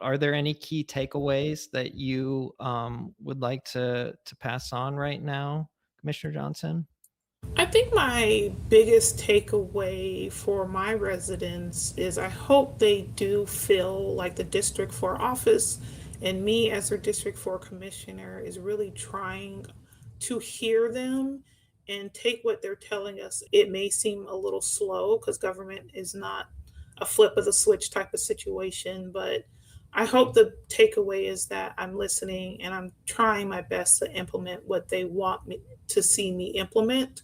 Are there any key takeaways that you would like to pass on right now, Commissioner Johnson? I think my biggest takeaway for my residents is I hope they do feel like the District 4 office and me as their District 4 commissioner is really trying to hear them and take what they're telling us. It may seem a little slow because government is not a flip of the switch type of situation, but I hope the takeaway is that I'm listening and I'm trying my best to implement what they want me to see me implement.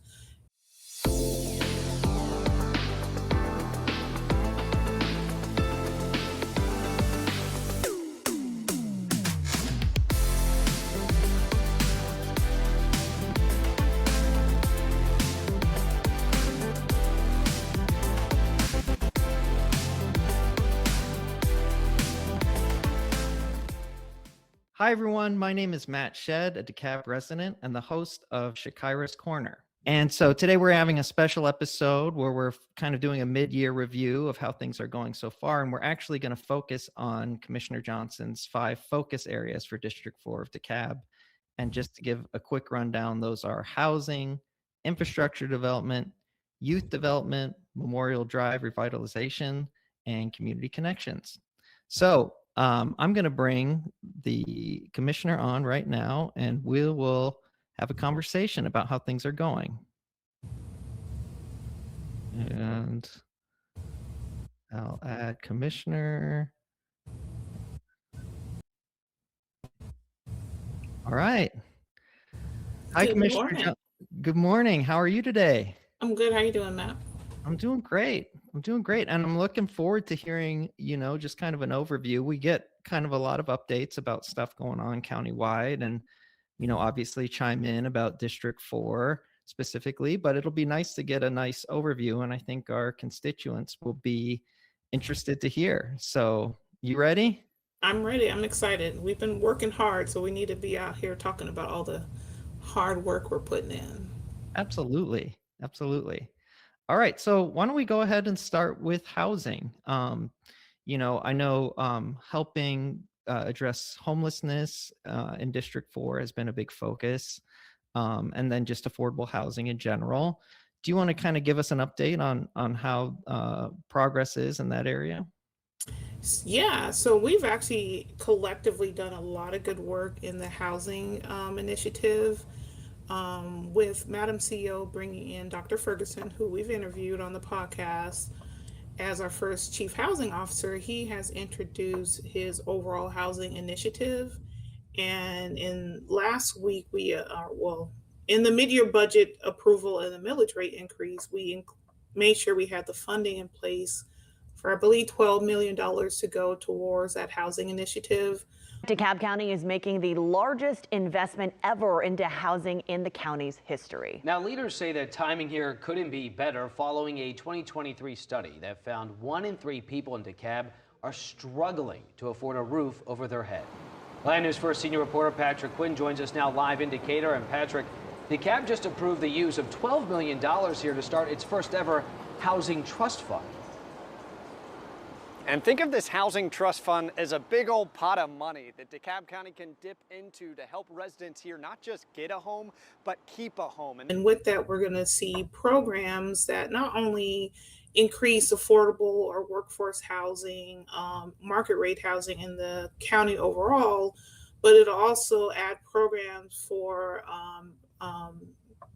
Hi, everyone. My name is Matt Shed, a DeKalb resident and the host of Chakira's Corner. And so today we're having a special episode where we're kind of doing a mid-year review of how things are going so far. And we're actually going to focus on Commissioner Johnson's 5 focus areas for District 4 of DeKalb. And just to give a quick rundown, those are housing, infrastructure development, youth development, Memorial Drive revitalization, and community connections. So I'm going to bring the commissioner on right now, and we will have a conversation about how things are going. And I'll add commissioner. All right. Hi, Good Commissioner. morning. Good morning. How are you today? I'm good. How you doing, Matt? I'm doing great. And I'm looking forward to hearing, just kind of an overview. We get kind of a lot of updates about stuff going on countywide and, obviously chime in about District 4 specifically, but it'll be nice to get a nice overview. And I think our constituents will be interested to hear. So you ready? I'm ready. I'm excited. We've been working hard, so we need to be out here talking about all the hard work we're putting in. Absolutely. All right, so why don't we go ahead and start with housing? I know helping address homelessness in District 4 has been a big focus, and then just affordable housing in general. Do you want to kind of give us an update on how progress is in that area? Yeah, so we've actually collectively done a lot of good work in the housing initiative with Madam CEO bringing in Dr. Ferguson, who we've interviewed on the podcast as our first chief housing officer. He has introduced his overall housing initiative. And in last week, in the mid-year budget approval and the millage rate increase, we made sure we had the funding in place for, I believe, $12 million to go towards that housing initiative. DeKalb County is making the largest investment ever into housing in the county's history. Now, leaders say that timing here couldn't be better following a 2023 study that found 1 in 3 people in DeKalb are struggling to afford a roof over their head. Land News First senior reporter Patrick Quinn joins us now live in Decatur. And Patrick, DeKalb just approved the use of $12 million here to start its first ever housing trust fund. And think of this housing trust fund as a big old pot of money that DeKalb County can dip into to help residents here not just get a home, but keep a home. And with that, we're going to see programs that not only increase affordable or workforce housing, market rate housing in the county overall, but it'll also add programs for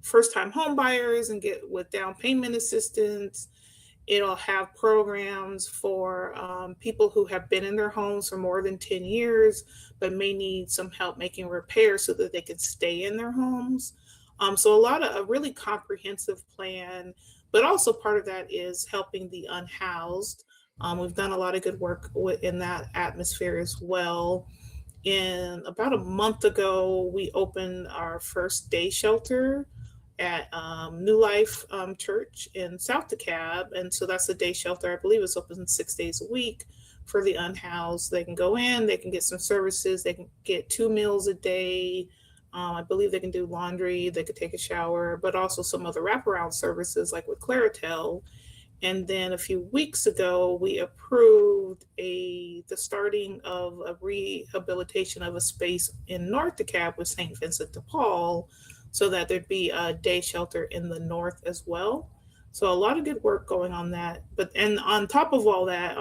first-time home buyers and get with down payment assistance. It'll have programs for people who have been in their homes for more than 10 years, but may need some help making repairs so that they can stay in their homes. So a really comprehensive plan, but also part of that is helping the unhoused. We've done a lot of good work in that atmosphere as well. And about a month ago, we opened our first day shelter at New Life Church in South DeKalb. And so that's a day shelter. I believe it's open 6 days a week for the unhoused. They can go in, they can get some services, they can get 2 meals a day. I believe they can do laundry, they could take a shower, but also some other wraparound services like with Claritel. And then a few weeks ago, we approved the starting of a rehabilitation of a space in North DeKalb with St. Vincent de Paul, so that there'd be a day shelter in the north as well. So a lot of good work going on that. And on top of all that,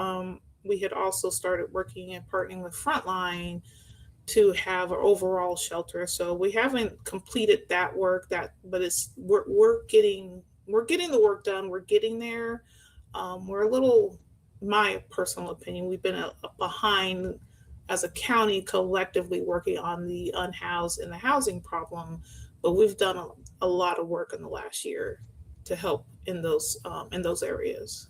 we had also started working and partnering with Frontline to have an overall shelter. So we haven't completed that work, but we're getting the work done. We're getting there. We're a little, my personal opinion, we've been behind as a county collectively working on the unhoused and the housing problem, but we've done a lot of work in the last year to help in those areas.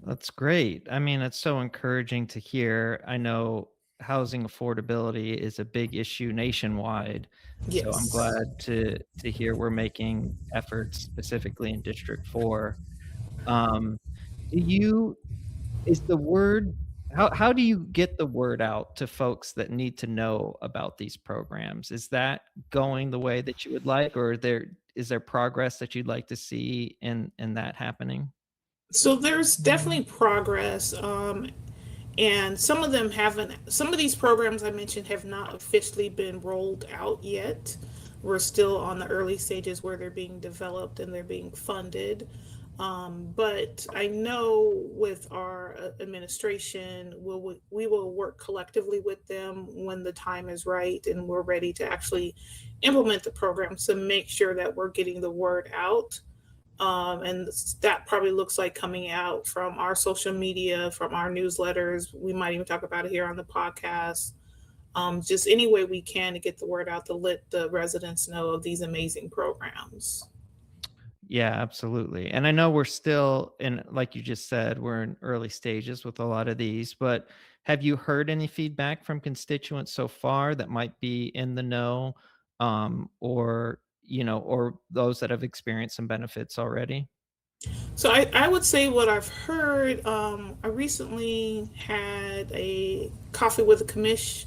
That's great. I mean, it's so encouraging to hear. I know housing affordability is a big issue nationwide. So I'm Yes. glad to hear we're making efforts specifically in District 4. Um, is the word, how do you get the word out to folks that need to know about these programs? Is that going the way that you would like, or is there progress that you'd like to see in that happening? So there's definitely progress. And some of them haven't, some of these programs I mentioned have not officially been rolled out yet. We're still on the early stages where they're being developed and they're being funded. But I know with our administration, we will work collectively with them when the time is right and we're ready to actually implement the program to make sure that we're getting the word out. And that probably looks like coming out from our social media, from our newsletters. We might even talk about it here on the podcast. Just any way we can to get the word out to let the residents know of these amazing programs. Yeah, absolutely. And I know we're still in, like you just said, we're in early stages with a lot of these, but have you heard any feedback from constituents so far that might be in the know, or those that have experienced some benefits already? So I would say what I've heard. I recently had a coffee with a commish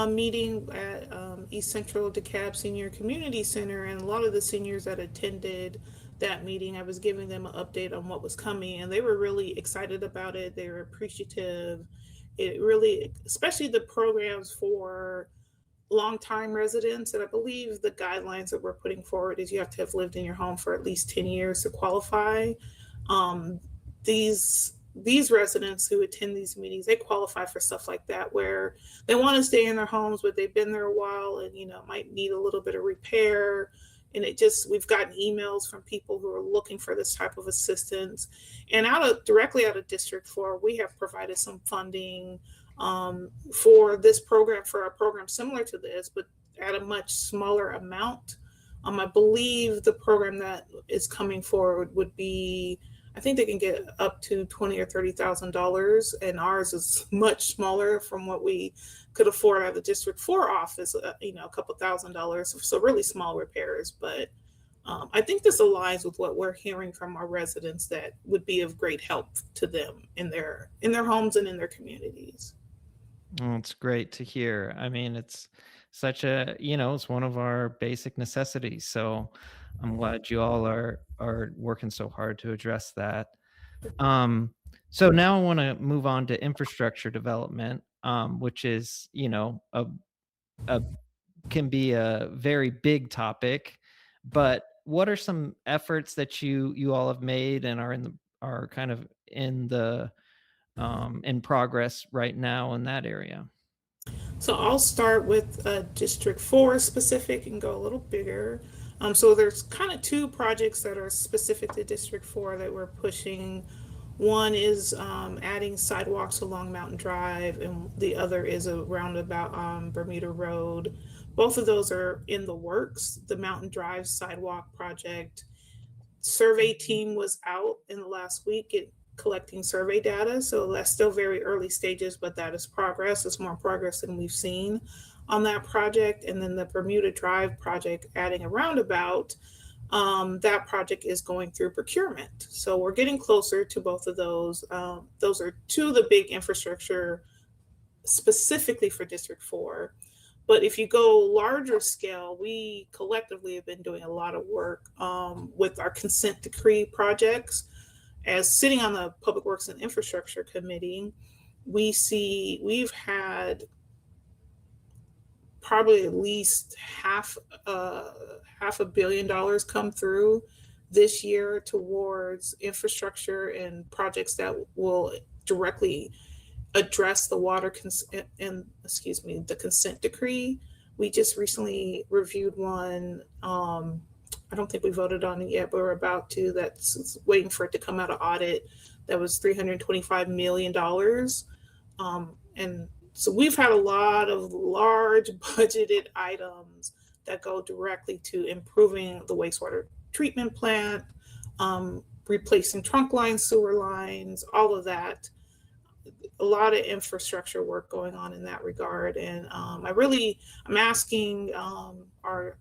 meeting at East Central DeKalb Senior Community Center, and a lot of the seniors that attended that meeting, I was giving them an update on what was coming, and they were really excited about it. They were appreciative. It really, especially the programs for longtime residents, and I believe the guidelines that we're putting forward is you have to have lived in your home for at least 10 years to qualify. Um, these residents who attend these meetings, they qualify for stuff like that, where they want to stay in their homes, but they've been there a while and might need a little bit of repair. And we've gotten emails from people who are looking for this type of assistance. And directly out of District 4, we have provided some funding for this program, for a program similar to this, but at a much smaller amount. I believe the program that is coming forward would be, I think they can get up to $20,000 or $30,000, and ours is much smaller from what we could afford out of the District 4 office. A couple $1,000s, so really small repairs. But I think this aligns with what we're hearing from our residents that would be of great help to them in their homes and in their communities. Oh, it's great to hear. I mean, it's such it's one of our basic necessities. So I'm glad you all are working so hard to address that. So now I want to move on to infrastructure development, which is, a can be a very big topic. But what are some efforts that you all have made and are kind of in progress right now in that area? So I'll start with District 4 specific and go a little bigger. So there's kind of two projects that are specific to District 4 that we're pushing. One is adding sidewalks along Mountain Drive, and the other is a roundabout on Bermuda Road. Both of those are in the works. The Mountain Drive sidewalk project survey team was out in the last week collecting survey data. So that's still very early stages, but that is progress. It's more progress than we've seen on that project. And then the Bermuda Drive project, adding a roundabout, that project is going through procurement. So we're getting closer to both of those. Those are two of the big infrastructure specifically for District 4. But if you go larger scale, we collectively have been doing a lot of work with our consent decree projects. as sitting on the Public Works and Infrastructure Committee, we've had probably at least $500 million come through this year towards infrastructure and projects that will directly address the the consent decree. We just recently reviewed one. I don't think we voted on it yet, but we're about to. That's waiting for it to come out of audit. That was $325 million. And so we've had a lot of large budgeted items that go directly to improving the wastewater treatment plant, replacing trunk lines, sewer lines, all of that. A lot of infrastructure work going on in that regard. And I'm asking our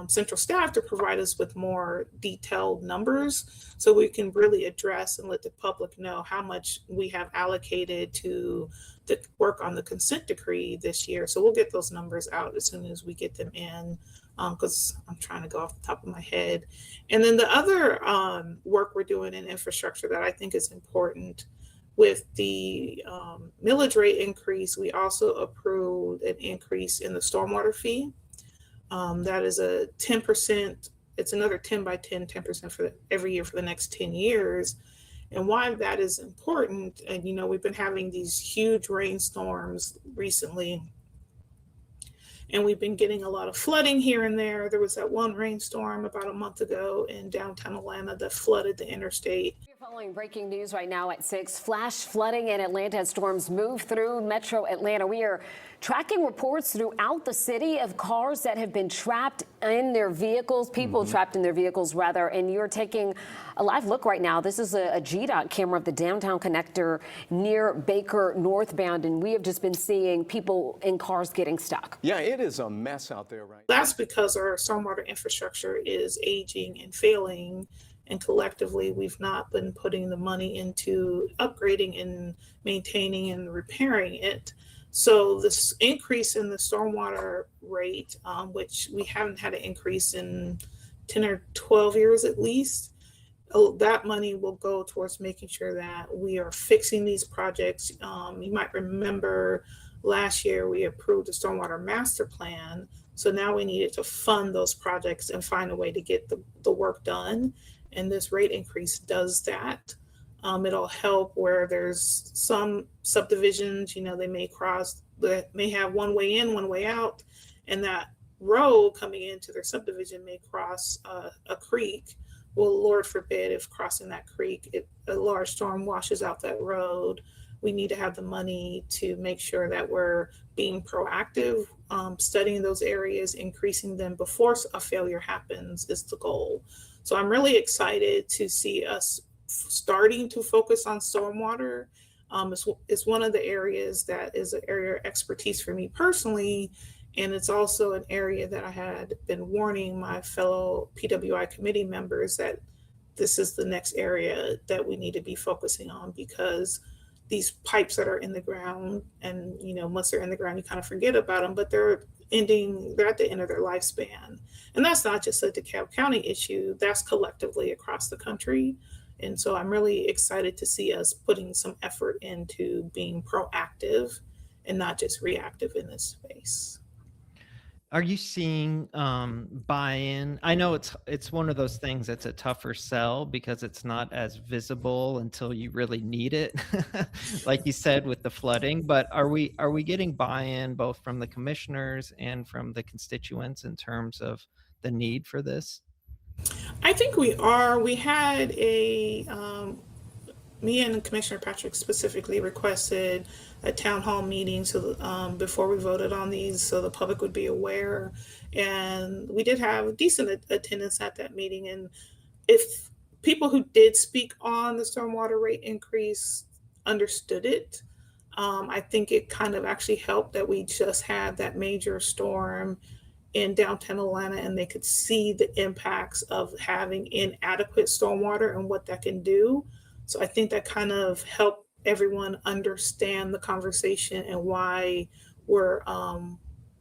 central staff to provide us with more detailed numbers so we can really address and let the public know how much we have allocated to the work on the consent decree this year. So we'll get those numbers out as soon as we get them in, because I'm trying to go off the top of my head. And then the other work we're doing in infrastructure that I think is important, with the millage rate increase, we also approved an increase in the stormwater fee. That is a 10%, it's another 10 by 10, 10% for every year for the next 10 years. And why that is important, and we've been having these huge rainstorms recently, and we've been getting a lot of flooding here and there. There was that one rainstorm about a month ago in downtown Atlanta that flooded the interstate. Following breaking news right now at 6, flash flooding in Atlanta as storms move through metro Atlanta. We are tracking reports throughout the city of cars that have been trapped in their vehicles, people trapped in their vehicles rather, and you're taking a live look right now. This is a GDOT camera of the downtown connector near Baker northbound, and we have just been seeing people in cars getting stuck. Yeah, it is a mess out there right now. That's because our stormwater infrastructure is aging and failing. And collectively, we've not been putting the money into upgrading and maintaining and repairing it. So this increase in the stormwater rate, which we haven't had an increase in 10 or 12 years at least, that money will go towards making sure that we are fixing these projects. You might remember last year we approved the stormwater master plan. So now we needed to fund those projects and find a way to get the work done. And this rate increase does that. It'll help where there's some subdivisions, they may have one way in, one way out, and that road coming into their subdivision may cross a creek. Well, Lord forbid if crossing that creek, a large storm washes out that road. We need to have the money to make sure that we're being proactive, studying those areas, increasing them before a failure happens is the goal. So I'm really excited to see us starting to focus on stormwater. It's one of the areas that is an area of expertise for me personally, and it's also an area that I had been warning my fellow PWI committee members that this is the next area that we need to be focusing on, because these pipes that are in the ground, and once they're in the ground, you kind of forget about them, but they're at the end of their lifespan. And that's not just a DeKalb County issue, that's collectively across the country. And so I'm really excited to see us putting some effort into being proactive and not just reactive in this space. Are you seeing buy-in? I know it's one of those things that's a tougher sell because it's not as visible until you really need it, like you said with the flooding. But are we getting buy-in both from the commissioners and from the constituents in terms of the need for this? I think we are. We had me and Commissioner Patrick specifically requested a town hall meeting before we voted on these, so the public would be aware. And we did have decent attendance at that meeting. And if people who did speak on the stormwater rate increase understood it, I think it kind of actually helped that we just had that major storm in downtown Atlanta, and they could see the impacts of having inadequate stormwater and what that can do. So I think that kind of helped everyone understand the conversation and why we're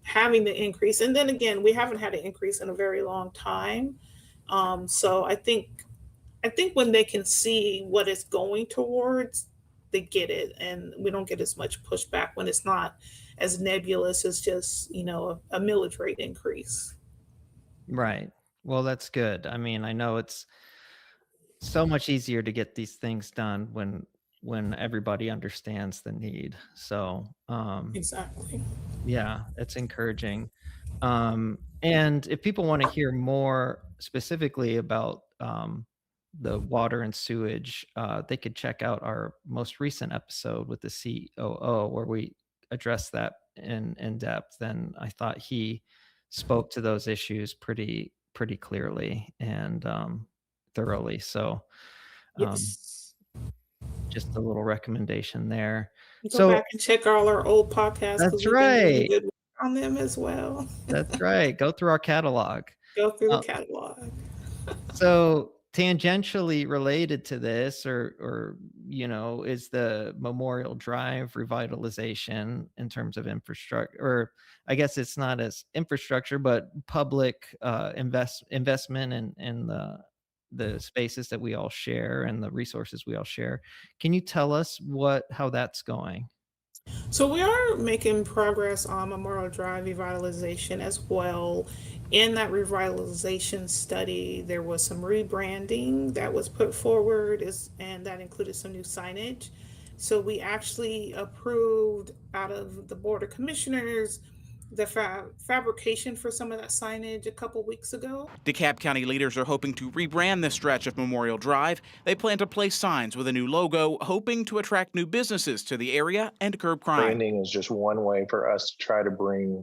having the increase. And then again, we haven't had an increase in a very long time. So I think I think when they can see what it's going towards, they get it, and we don't get as much pushback when it's not as nebulous as just, a millage rate increase. Right. Well, that's good. I mean, I know it's so much easier to get these things done when everybody understands the need. So, Exactly. yeah, it's encouraging. And if people want to hear more specifically about the water and sewage, they could check out our most recent episode with the COO where we address that in depth. And I thought he spoke to those issues pretty clearly and thoroughly. So um, Yes. just a little recommendation there. You go So back and check all our old podcasts because that's we've been doing right. good work on them as well. That's right. Go through our catalog. Go through the Uh, catalog. so tangentially related to this or is the Memorial Drive revitalization in terms of infrastructure, or I guess it's not as infrastructure, but public investment in the spaces that we all share and the resources we all share. Can you tell us how that's going? So we are making progress on Memorial Drive revitalization as well. In that revitalization study, there was some rebranding that was put forward, and that included some new signage. So we actually approved out of the Board of Commissioners the fabrication for some of that signage a couple weeks ago. DeKalb County leaders are hoping to rebrand this stretch of Memorial Drive. They plan to place signs with a new logo, hoping to attract new businesses to the area and curb crime. Branding is just one way for us to try to bring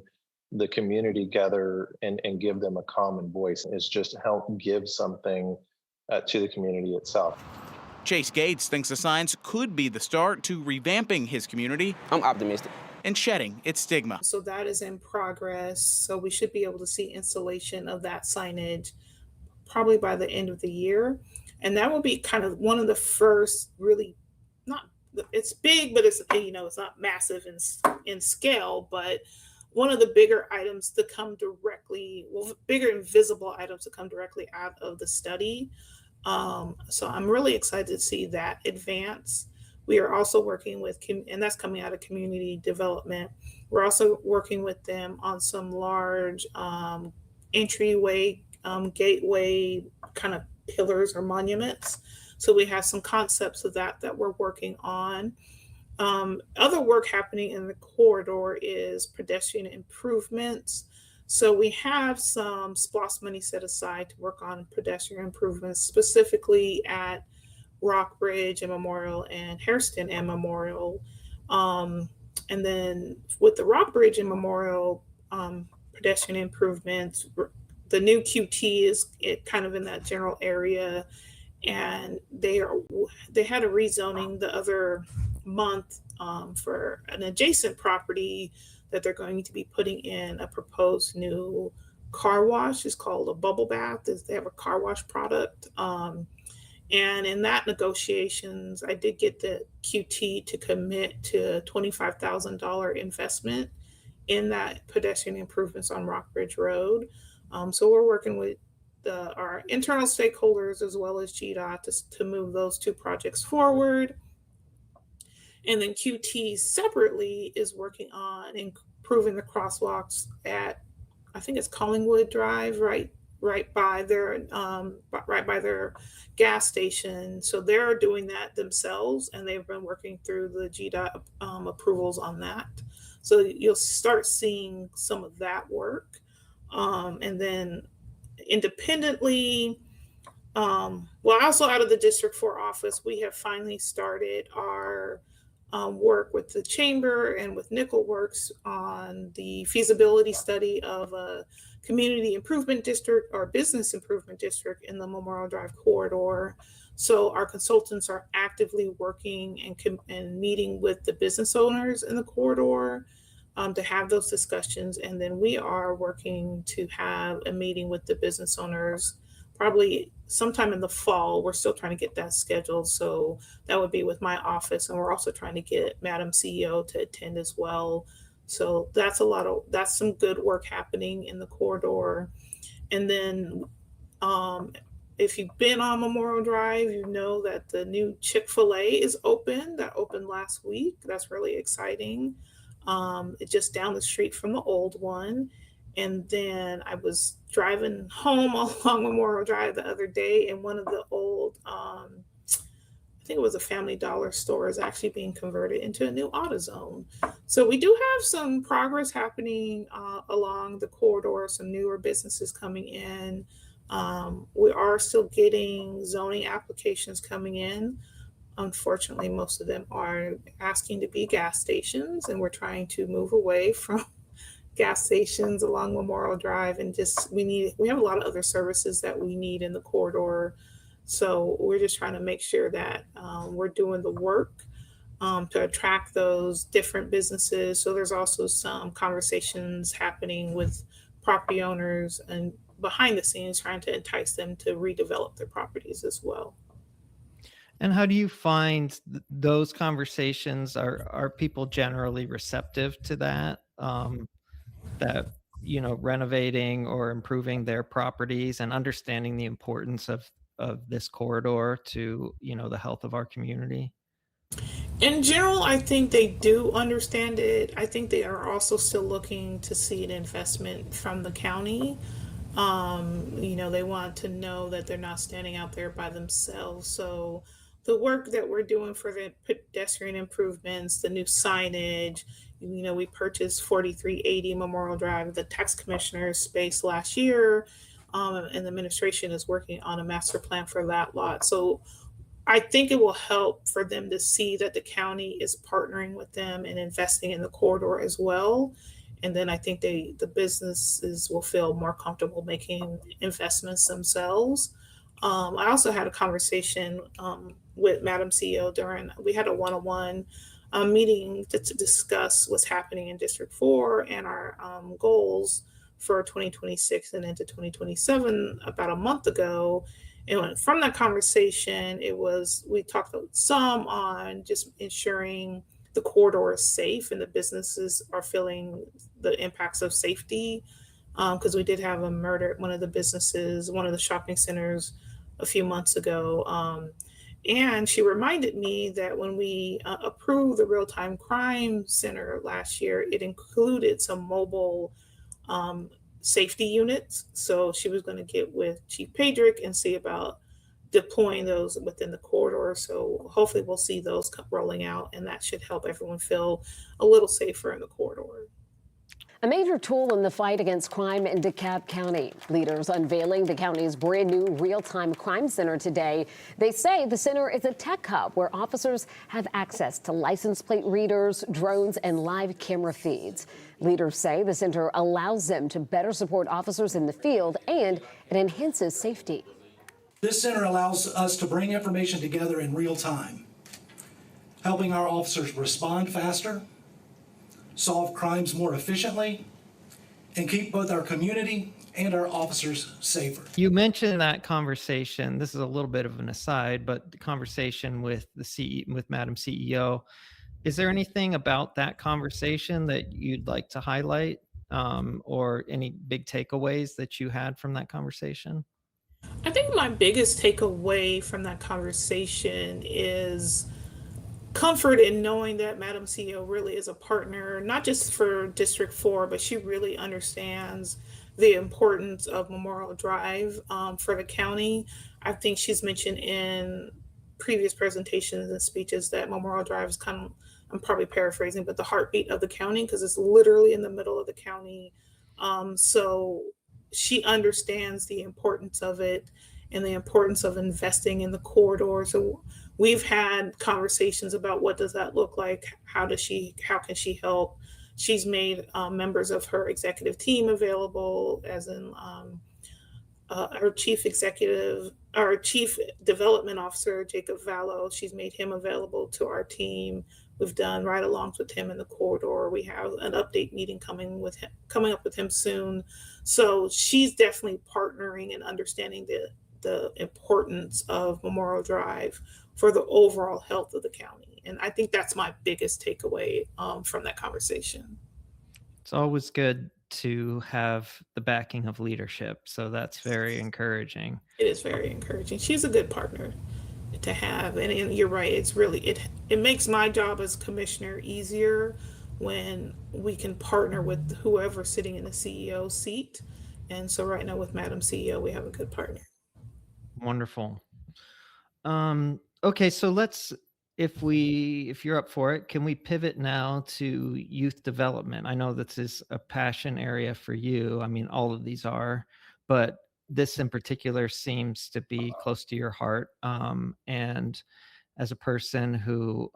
the community together and give them a common voice. It's just help give something to the community itself. Chase Gates thinks the signs could be the start to revamping his community. I'm optimistic. And shedding its stigma. So that is in progress. So we should be able to see installation of that signage probably by the end of the year. And that will be kind of one of the first really, it's big, but it's not massive in scale, but one of the bigger items to come directly, bigger and visible items to come directly out of the study. So I'm really excited to see that advance. We are also working with, and that's coming out of community development. We're also working with them on some large entryway, gateway kind of pillars or monuments. So we have some concepts of that we're working on. Other work happening in the corridor is pedestrian improvements. So we have some SPLOST money set aside to work on pedestrian improvements, specifically at Rockbridge and Memorial and Hairston and Memorial. And then with the Rockbridge and Memorial pedestrian improvements, the new QT is kind of in that general area. And they had a rezoning the other month for an adjacent property that they're going to be putting in a proposed new car wash. It's called a bubble bath. They have a car wash product. And in that negotiations, I did get the QT to commit to $25,000 investment in that pedestrian improvements on Rockbridge Road. So we're working with our internal stakeholders as well as GDOT to move those two projects forward. And then QT separately is working on improving the crosswalks at, I think it's Collingwood Drive, right by their gas station. So they're doing that themselves, and they've been working through the GDOT approvals on that. So you'll start seeing some of that work. And then independently, also out of the District 4 office, we have finally started our work with the Chamber and with Nickel Works on the feasibility study of a community improvement district or business improvement district in the Memorial Drive corridor. So our consultants are actively working and meeting with the business owners in the corridor to have those discussions. And then we are working to have a meeting with the business owners probably sometime in the fall. We're still trying to get that scheduled. So that would be with my office. And we're also trying to get Madam CEO to attend as well. So that's some good work happening in the corridor. And then if you've been on Memorial Drive, you know that the new Chick-fil-A is open. That opened last week. That's really exciting. It's just down the street from the old one. And then I was driving home along Memorial Drive the other day, and one of the old, I think it was a Family Dollar store, is actually being converted into a new AutoZone. So we do have some progress happening along the corridor, some newer businesses coming in. We are still getting zoning applications coming in. Unfortunately, most of them are asking to be gas stations, and we're trying to move away from gas stations along Memorial Drive, and just we have a lot of other services that we need in the corridor. So we're just trying to make sure that we're doing the work to attract those different businesses. So there's also some conversations happening with property owners and behind the scenes trying to entice them to redevelop their properties as well. And how do you find those conversations? Are people generally receptive to that? That, renovating or improving their properties and understanding the importance of this corridor to, the health of our community? In general, I think they do understand it. I think they are also still looking to see an investment from the county. They want to know that they're not standing out there by themselves. So the work that we're doing for the pedestrian improvements, the new signage, we purchased 4380 Memorial Drive, the tax commissioner's space last year, and the administration is working on a master plan for that lot. So I think it will help for them to see that the county is partnering with them and investing in the corridor as well. And then I think the businesses will feel more comfortable making investments themselves. I also had a conversation with Madam CEO we had a one-on-one meeting to discuss what's happening in District 4 and our goals for 2026 and into 2027 about a month ago. And from that conversation, we talked some on just ensuring the corridor is safe and the businesses are feeling the impacts of safety. Because we did have a murder at one of the shopping centers a few months ago. And she reminded me that when we approved the real-time crime center last year, it included some mobile safety units. So she was going to get with Chief Pedrick and see about deploying those within the corridor. So hopefully we'll see those rolling out, and that should help everyone feel a little safer in the corridor. A major tool in the fight against crime in DeKalb County. Leaders unveiling the county's brand new real-time crime center today. They say the center is a tech hub where officers have access to license plate readers, drones, and live camera feeds. Leaders say the center allows them to better support officers in the field, and it enhances safety. This center allows us to bring information together in real time, helping our officers respond faster, solve crimes more efficiently, and keep both our community and our officers safer. You mentioned that conversation. This is a little bit of an aside, but the conversation with with Madam CEO. Is there anything about that conversation that you'd like to highlight, or any big takeaways that you had from that conversation? I think my biggest takeaway from that conversation is comfort in knowing that Madam CEO really is a partner, not just for District 4, but she really understands the importance of Memorial Drive for the county. I think she's mentioned in previous presentations and speeches that Memorial Drive is I'm probably paraphrasing, but the heartbeat of the county, because it's literally in the middle of the county. So she understands the importance of it and the importance of investing in the corridor. So we've had conversations about what does that look like? How can she help? She's made members of her executive team available, as in our chief development officer, Jacob Vallow. She's made him available to our team. We've done ride-alongs with him in the corridor. We have an update meeting coming up with him soon. So she's definitely partnering and understanding the importance of Memorial Drive for the overall health of the county. And I think that's my biggest takeaway from that conversation. It's always good to have the backing of leadership. So that's very encouraging. It is very encouraging. She's a good partner to have, and you're right. It's really it makes my job as commissioner easier when we can partner with whoever's sitting in the CEO seat. And so right now with Madam CEO, we have a good partner. Wonderful. Okay, so if you're up for it, can we pivot now to youth development? I know this is a passion area for you. I mean, all of these are, but this in particular seems to be close to your heart. And as a person who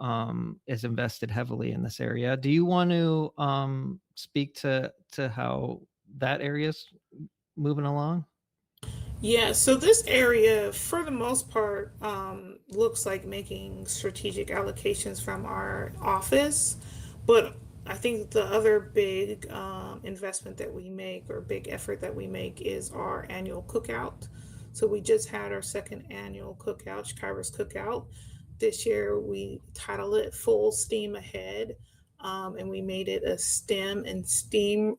is invested heavily in this area, do you want to speak to how that area's moving along? Yeah, so this area, for the most part, looks like making strategic allocations from our office. But I think the other big investment that we make, or big effort that we make, is our annual cookout. So we just had our second annual cookout, Chakira's Cookout. This year we titled it Full Steam Ahead, and we made it a STEM and STEAM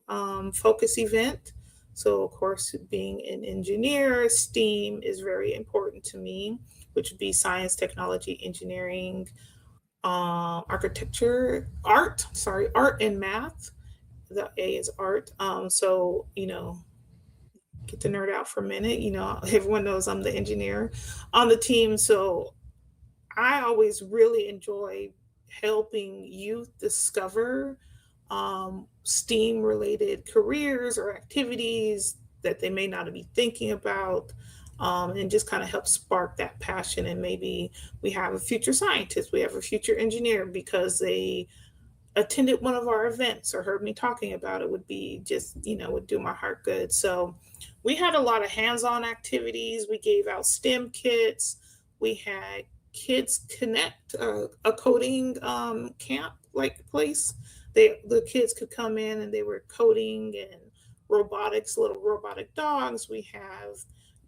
focus event. So, of course, being an engineer, STEAM is very important to me, which would be science, technology, engineering, architecture, art and math. The A is art. So, get to nerd out for a minute. Everyone knows I'm the engineer on the team. So I always really enjoy helping youth discover STEAM related careers or activities that they may not be thinking about, and just kind of help spark that passion. And maybe we have a future scientist, we have a future engineer because they attended one of our events or heard me talking about it. Would be just, would do my heart good. So we had a lot of hands-on activities. We gave out STEM kits. We had Kids Connect, a coding camp like place. The kids could come in and they were coding and robotics, little robotic dogs. We have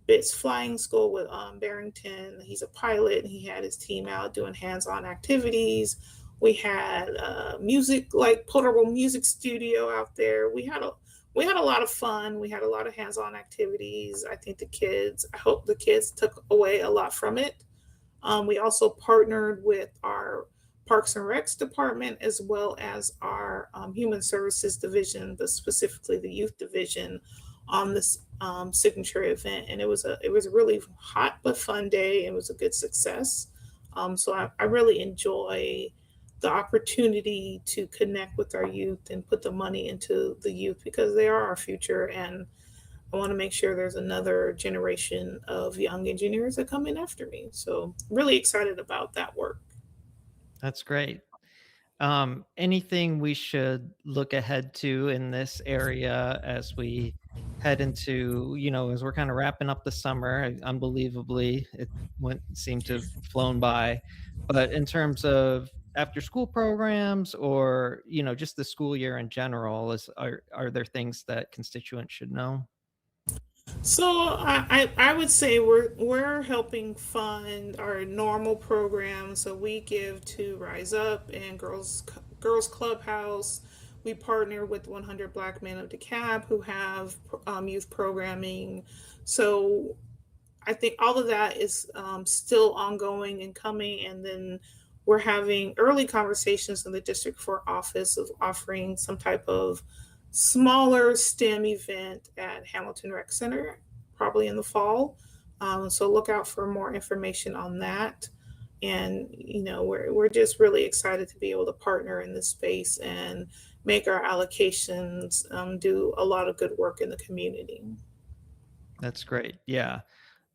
Bits Flying School with Barrington. He's a pilot and he had his team out doing hands-on activities. We had music, like portable music studio out there. We had a lot of fun. We had a lot of hands-on activities. I hope the kids took away a lot from it. We also partnered with our Parks and Recs department, as well as our Human Services division, but specifically the youth division, on this signature event. And it was a really hot but fun day. It was a good success. So I really enjoy the opportunity to connect with our youth and put the money into the youth because they are our future. And I want to make sure there's another generation of young engineers that come in after me. So really excited about that work. That's great. Anything we should look ahead to in this area as we head into, as we're kind of wrapping up the summer? Unbelievably, seemed to have flown by. But in terms of after school programs or, just the school year in general, are there things that constituents should know? So I would say we're helping fund our normal programs. So we give to Rise Up and Girls Clubhouse. We partner with 100 Black Men of DeKalb who have youth programming. So I think all of that is still ongoing and coming. And then we're having early conversations in the district for office of offering some type of smaller STEM event at Hamilton Rec Center, probably in the fall. So look out for more information on that. And, we're just really excited to be able to partner in this space and make our allocations, do a lot of good work in the community. That's great. Yeah.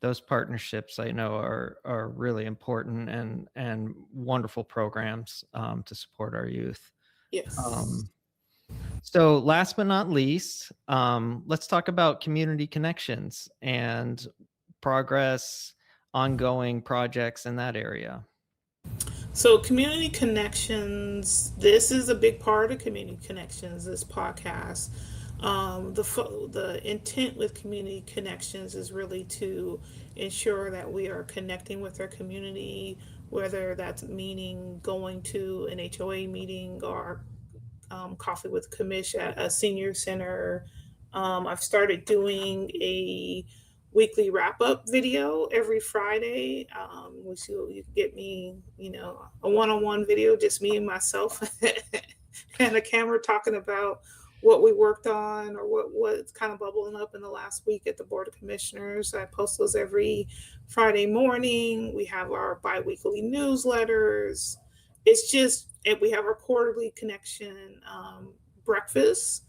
Those partnerships I know are really important and wonderful programs to support our youth. Yes. So last but not least, let's talk about community connections and progress, ongoing projects in that area. So community connections, this is a big part of community connections, this podcast. The intent with community connections is really to ensure that we are connecting with our community, whether that's meaning going to an HOA meeting or Coffee with Commish at a senior center. I've started doing a weekly wrap-up video every Friday, which you get me, a one-on-one video, just me and myself and a camera talking about what we worked on or what's kind of bubbling up in the last week at the Board of Commissioners. I post those every Friday morning. We have our bi-weekly newsletters. And we have our quarterly connection breakfast.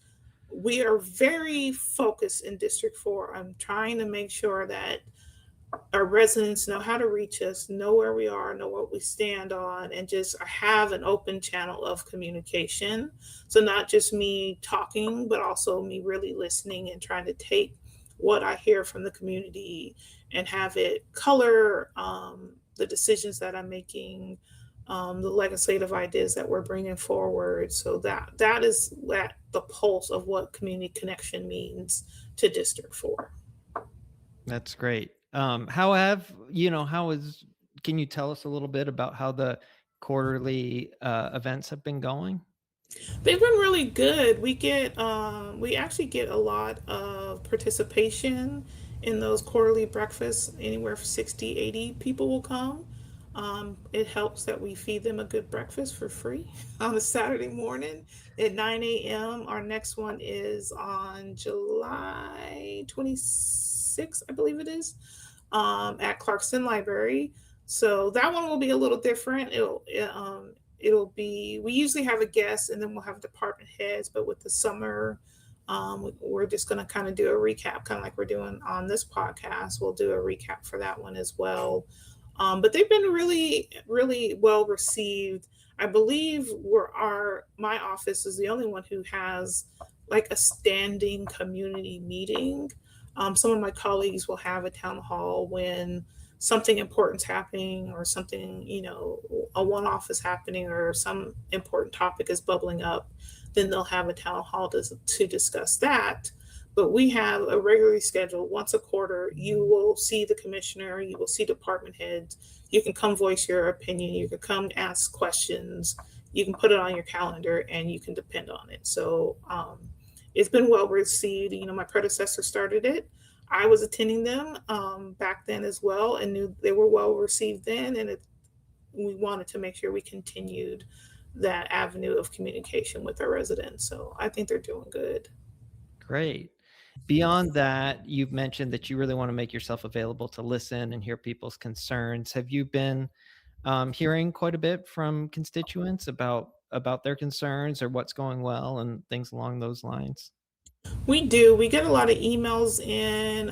We are very focused in District 4 on trying to make sure that our residents know how to reach us, know where we are, know what we stand on, and just have an open channel of communication. So not just me talking, but also me really listening and trying to take what I hear from the community and have it color the decisions that I'm making, the legislative ideas that we're bringing forward. So that is at the pulse of what community connection means to District 4. That's great. can you tell us a little bit about how the quarterly events have been going? They've been really good. We actually get a lot of participation in those quarterly breakfasts. Anywhere from 60, 80 people will come. It helps that we feed them a good breakfast for free on a Saturday morning at 9 a.m. Our next one is on July 26th, I believe it is, at Clarkston Library. So that one will be a little different. It'll be, we usually have a guest and then we'll have department heads, but with the summer, we're just going to kind of do a recap, kind of like we're doing on this podcast. We'll do a recap for that one as well. But they've been really, really well received. I believe my office is the only one who has like a standing community meeting. Some of my colleagues will have a town hall when something important's happening or something, a one-off is happening or some important topic is bubbling up, then they'll have a town hall to discuss that. But we have a regularly scheduled once a quarter. You will see the commissioner, you will see department heads. You can come voice your opinion. You can come ask questions. You can put it on your calendar and you can depend on it. So it's been well received. My predecessor started it. I was attending them back then as well and knew they were well received then. And we wanted to make sure we continued that avenue of communication with our residents. So I think they're doing good. Great. Beyond that, you've mentioned that you really want to make yourself available to listen and hear people's concerns. Have you been hearing quite a bit from constituents about their concerns or what's going well and things along those lines? We do. We get a lot of emails in.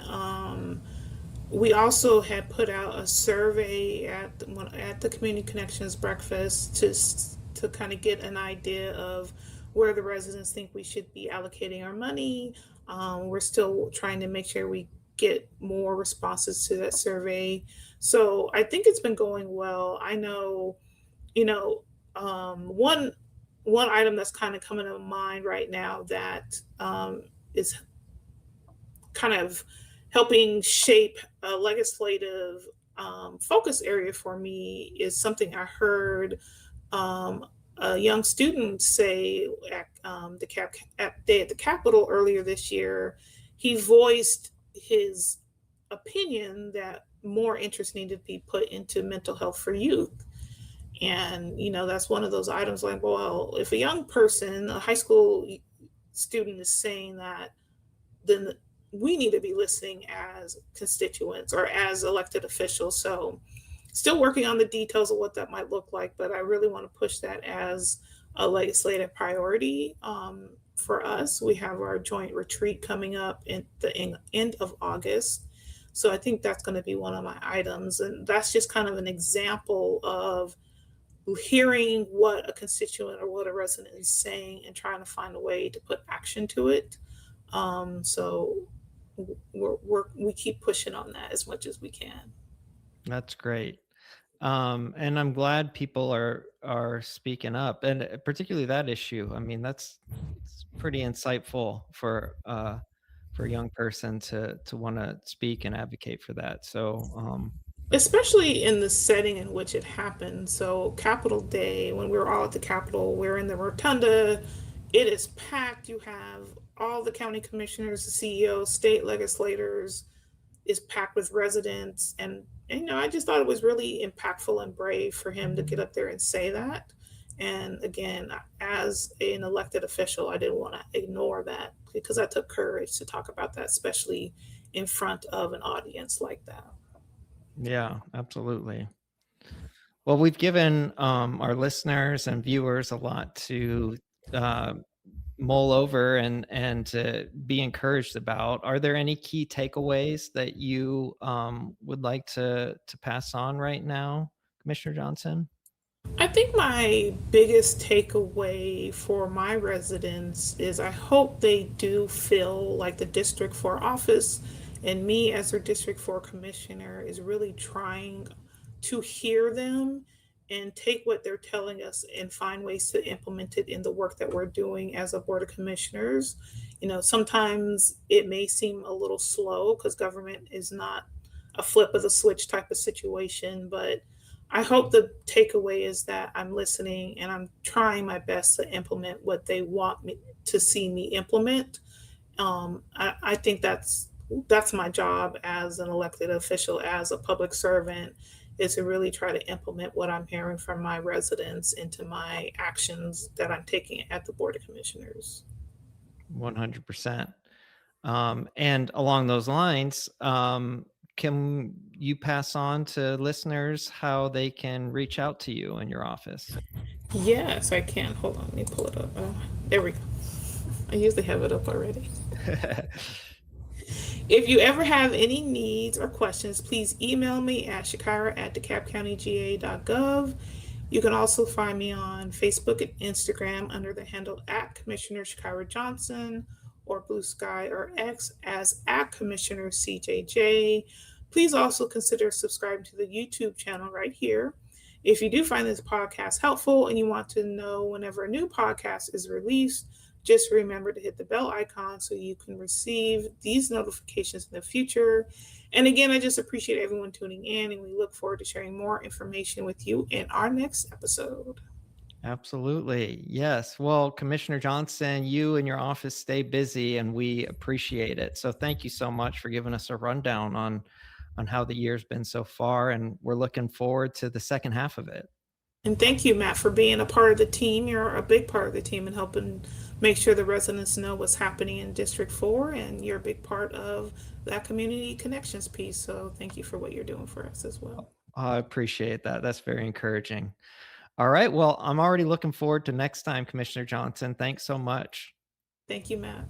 We also had put out a survey at the Community Connections Breakfast to kind of get an idea of where the residents think we should be allocating our money. We're still trying to make sure we get more responses to that survey. So I think it's been going well. I know, one item that's kind of coming to mind right now that is kind of helping shape a legislative focus area for me is something I heard a young student say at Day at the Capitol earlier this year. He voiced his opinion that more interest needed to be put into mental health for youth. And, that's one of those items like, well, if a young person, a high school student is saying that, then we need to be listening as constituents or as elected officials. So still working on the details of what that might look like, but I really want to push that as a legislative priority for us. We have our joint retreat coming up at the end of August. So I think that's going to be one of my items. And that's just kind of an example of hearing what a constituent or what a resident is saying and trying to find a way to put action to it. So we keep pushing on that as much as we can. That's great. And I'm glad people are speaking up, and particularly that issue. I mean, it's pretty insightful for a young person to want to speak and advocate for that. So, especially in the setting in which it happened. So Capitol Day, when we were all at the Capitol, we're in the rotunda, it is packed. You have all the county commissioners, the CEOs, state legislators, is packed with residents. And I just thought it was really impactful and brave for him to get up there and say that. And again, as an elected official, I didn't want to ignore that because I took courage to talk about that, especially in front of an audience like that. Yeah, absolutely. Well, we've given our listeners and viewers a lot to mull over and to be encouraged about. Are there any key takeaways that you would like to pass on right now, Commissioner Johnson? I think my biggest takeaway for my residents is I hope they do feel like the District 4 office and me as their District 4 commissioner is really trying to hear them and take what they're telling us and find ways to implement it in the work that we're doing as a Board of Commissioners. Sometimes it may seem a little slow because government is not a flip of the switch type of situation, but I hope the takeaway is that I'm listening and I'm trying my best to implement what they want me to see me implement. I think that's my job as an elected official, as a public servant, is to really try to implement what I'm hearing from my residents into my actions that I'm taking at the Board of Commissioners. 100%. And along those lines, can you pass on to listeners how they can reach out to you in your office? Yes, I can. Hold on, let me pull it up. There we go. I usually have it up already. If you ever have any needs or questions, please email me at shakira@DeKalbCountyGA.gov. You can also find me on Facebook and Instagram under the handle @Commissioner Chakira Johnson, or Blue Sky or X as @Commissioner CJJ. Please also consider subscribing to the YouTube channel right here. If you do find this podcast helpful and you want to know whenever a new podcast is released, just remember to hit the bell icon so you can receive these notifications in the future. And again, I just appreciate everyone tuning in, and we look forward to sharing more information with you in our next episode. Absolutely. Yes. Well, Commissioner Johnson, you and your office stay busy and we appreciate it. So thank you so much for giving us a rundown on how the year's been so far. And we're looking forward to the second half of it. And thank you, Matt, for being a part of the team. You're a big part of the team and helping make sure the residents know what's happening in District 4, and you're a big part of that community connections piece. So thank you for what you're doing for us as well. I appreciate that. That's very encouraging. All right. Well, I'm already looking forward to next time, Commissioner Johnson. Thanks so much. Thank you, Matt.